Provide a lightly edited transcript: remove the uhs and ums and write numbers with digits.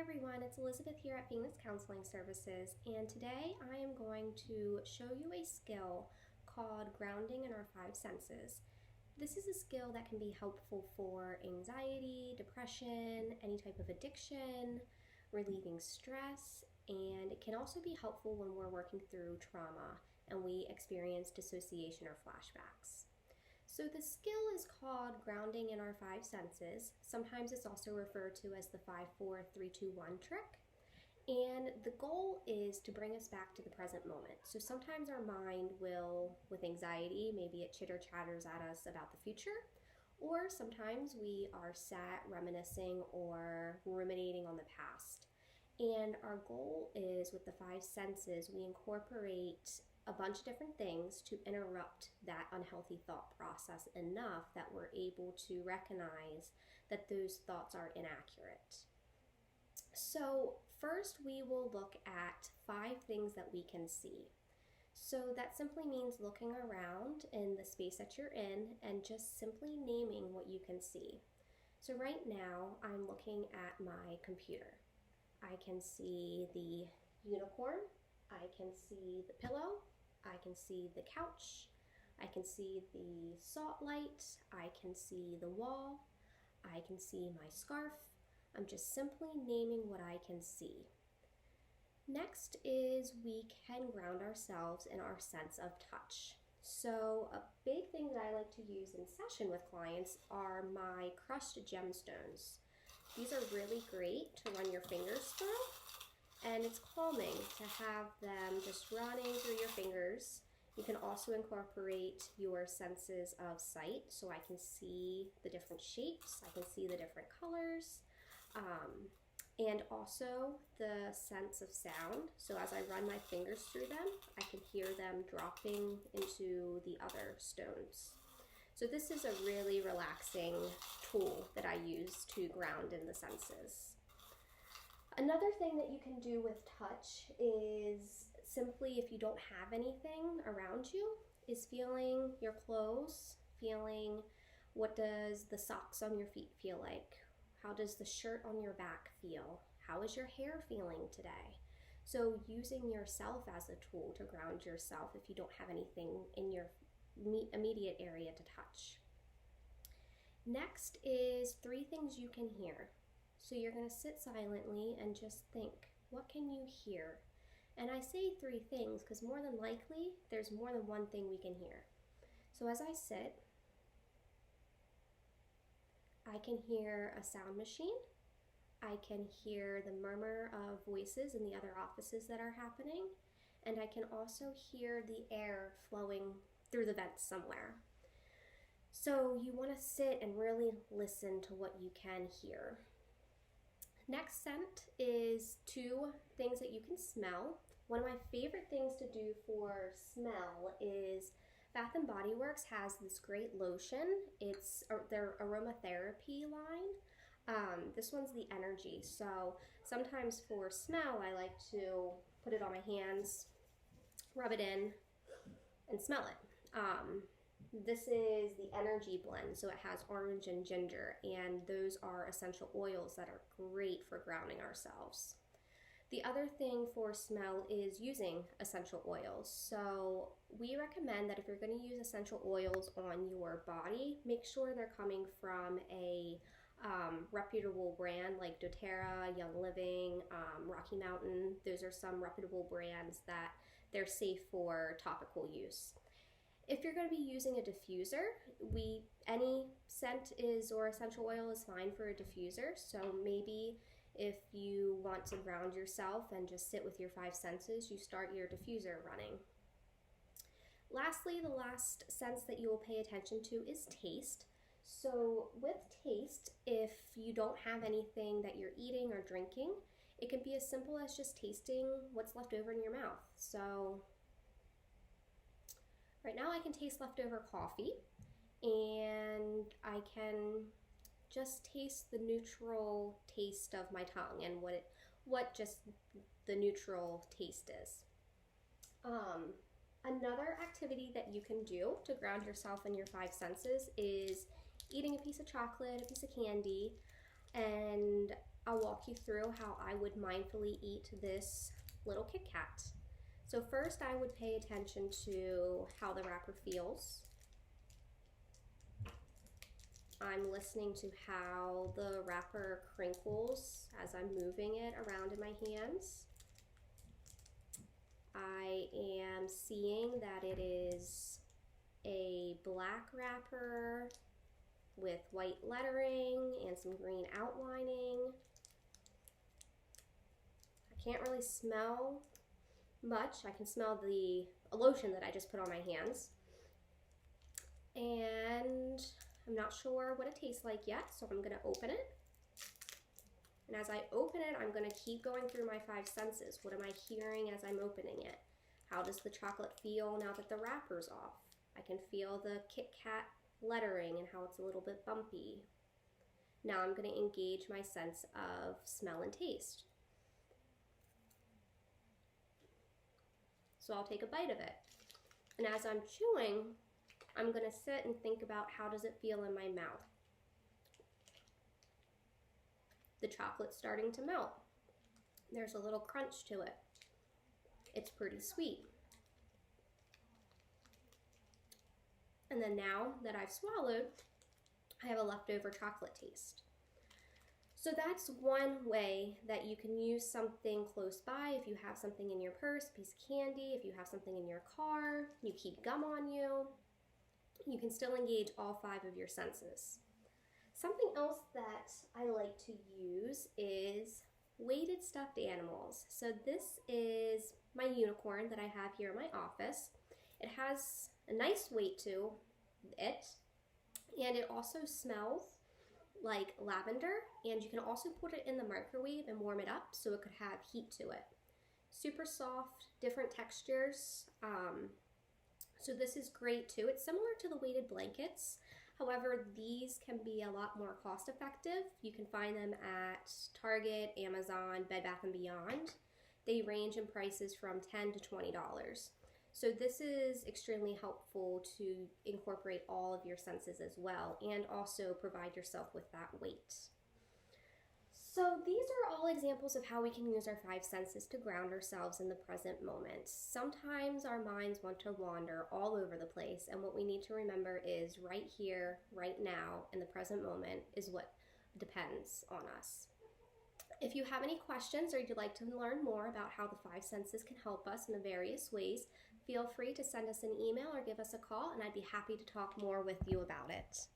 everyone, it's Elizabeth here at Phoenix Counseling Services, and today I am going to show you a skill called grounding in our five senses. This is a skill that can be helpful for anxiety, depression, any type of addiction, relieving stress, and it can also be helpful when we're working through trauma and we experience dissociation or flashbacks. So the skill is called grounding in our five senses. Sometimes it's also referred to as the 5-4-3-2-1 trick. And the goal is to bring us back to the present moment. So sometimes our mind will, with anxiety, maybe it chitter-chatters at us about the future, or sometimes we are sat reminiscing or ruminating on the past. And our goal is, with the five senses, we incorporate a bunch of different things to interrupt that unhealthy thought process enough that we're able to recognize that those thoughts are inaccurate. So first we will look at 5 things that we can see. So that simply means looking around in the space that you're in and just simply naming what you can see. So right now I'm looking at my computer. I can see the unicorn, I can see the pillow, I can see the couch, I can see the salt light, I can see the wall, I can see my scarf. I'm just simply naming what I can see. Next is we can ground ourselves in our sense of touch. So a big thing that I like to use in session with clients are my crushed gemstones. These are really great to run your fingers through. And it's calming to have them just running through your fingers. You can also incorporate your senses of sight, so I can see the different shapes, I can see the different colors, and also the sense of sound. So as I run my fingers through them, I can hear them dropping into the other stones. So this is a really relaxing tool that I use to ground in the senses. Another thing that you can do with touch is simply, if you don't have anything around you, is feeling your clothes, feeling what does the socks on your feet feel like, how does the shirt on your back feel, how is your hair feeling today. So using yourself as a tool to ground yourself if you don't have anything in your immediate area to touch. Next is 3 things you can hear. So you're going to sit silently and just think, what can you hear? And I say 3 things because more than likely there's more than one thing we can hear. So as I sit, I can hear a sound machine. I can hear the murmur of voices in the other offices that are happening. And I can also hear the air flowing through the vents somewhere. So you want to sit and really listen to what you can hear. Next scent is 2 things that you can smell. One of my favorite things to do for smell is Bath & Body Works has this great lotion. It's their aromatherapy line. This one's the Energy. So sometimes for smell, I like to put it on my hands, rub it in, and smell it. This is the Energy blend, so it has orange and ginger, and those are essential oils that are great for grounding ourselves. The other thing for smell is using essential oils. So we recommend that if you're going to use essential oils on your body, make sure they're coming from a reputable brand like doTERRA, Young Living, Rocky Mountain. Those are some reputable brands that they're safe for topical use. If you're going to be using a diffuser, any scent or essential oil is fine for a diffuser. So maybe if you want to ground yourself and just sit with your 5 senses, you start your diffuser running. Lastly, the last sense that you will pay attention to is taste. So with taste, if you don't have anything that you're eating or drinking, it can be as simple as just tasting what's left over in your mouth. So right now I can taste leftover coffee, and I can just taste the neutral taste of my tongue and what just the neutral taste is. Another activity that you can do to ground yourself in your 5 senses is eating a piece of chocolate, a piece of candy, and I'll walk you through how I would mindfully eat this little Kit Kat. So first I would pay attention to how the wrapper feels. I'm listening to how the wrapper crinkles as I'm moving it around in my hands. I am seeing that it is a black wrapper with white lettering and some green outlining. I can't really smell much. I can smell the lotion that I just put on my hands. And I'm not sure what it tastes like yet, so I'm gonna open it. And as I open it, I'm gonna keep going through my 5 senses. What am I hearing as I'm opening it? How does the chocolate feel now that the wrapper's off? I can feel the Kit Kat lettering and how it's a little bit bumpy. Now I'm gonna engage my sense of smell and taste. So I'll take a bite of it. And as I'm chewing, I'm gonna sit and think about how does it feel in my mouth. The chocolate's starting to melt. There's a little crunch to it. It's pretty sweet. And then now that I've swallowed, I have a leftover chocolate taste. So that's one way that you can use something close by. If you have something in your purse, a piece of candy, if you have something in your car, you keep gum on you, you can still engage all 5 of your senses. Something else that I like to use is weighted stuffed animals. So this is my unicorn that I have here in my office. It has a nice weight to it, and it also smells like lavender, and you can also put it in the microwave and warm it up so it could have heat to it. Super soft, different textures. So this is great too. It's similar to the weighted blankets. However, these can be a lot more cost effective. You can find them at Target, Amazon, Bed Bath & Beyond. They range in prices from $10 to $20. So this is extremely helpful to incorporate all of your senses as well, and also provide yourself with that weight. So these are all examples of how we can use our 5 senses to ground ourselves in the present moment. Sometimes our minds want to wander all over the place, and what we need to remember is right here, right now, in the present moment is what depends on us. If you have any questions or you'd like to learn more about how the 5 senses can help us in the various ways, feel free to send us an email or give us a call, and I'd be happy to talk more with you about it.